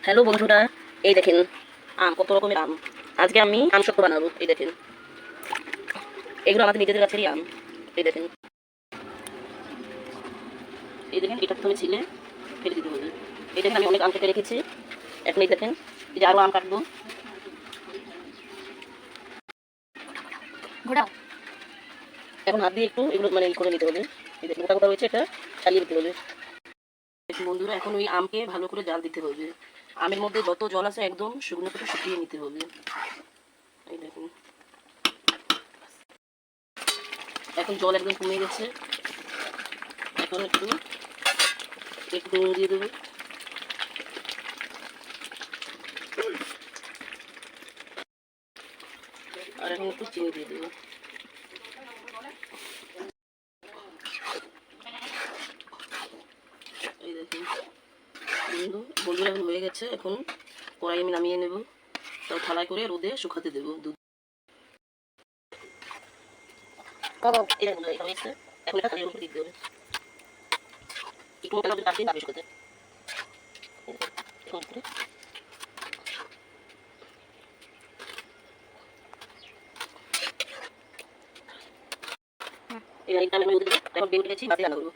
Hello বন্ধুরা, এই দেখেন আম, কত রকমের আম। আজকে আমি আম শক্ত বানাবো। এই দেখেন, এগুলো আমাদের নিজেদের গাছেরই আম। এই দেখেন, এটা প্রথমে ছিলে ফেলে দিতে হবে। এই দেখেন আমি অনেক আম কেটে রেখেছি। এখন এই দেখেন, এই যে আরো আম কাটবো। এখন হাত দিয়ে একটু এগুলো মানে করে নিতে হবে। এই দেখেন, গোটা গোটা হয়েছে, এটা ছাড়িয়ে দিতে হবে। বন্ধুরা, এখন ওই আমকে ভালো করে জাল দিতে হবে। আমের মধ্যে যত জল আছে একদম শুকনো করে শুকিয়ে নিতে হবে। এই দেখুন, এখন জল একদম কমে গেছে। এখন একটু নুন দিয়ে দেবো। আর এখন একটু চিনি দিয়ে দেবো। এই দেখুন বন্ধুরা, এখন হয়ে গেছে। এখন কড়াই আমি নামিয়ে নেব। তাও থালায় করে রোদে শুকাতে দেবো দুধ। এটা হয়েছে। এখন এটা থালির উপরে দিতে হবে। একটু মোটা করে কাটিয়ে তারপরে শুকাতে। এই আরেকটা আমি রোদে দেবো। এখন বের উঠেছি, ভাতে রান্না করবো।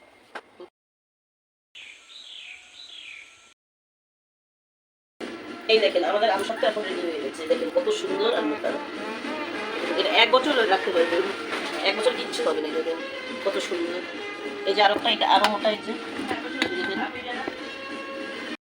এই দেখেন আমাদের আম সবটা এখন রেডি হয়ে গেছে। দেখেন কত সুন্দর আমটা। এটা 1 বছর রাখতে পারবে। 1 বছর কিচ্ছু হবে না। দেখেন কত সুন্দর। এই যে আরেকটা, এটা আরো মোটা। এই যে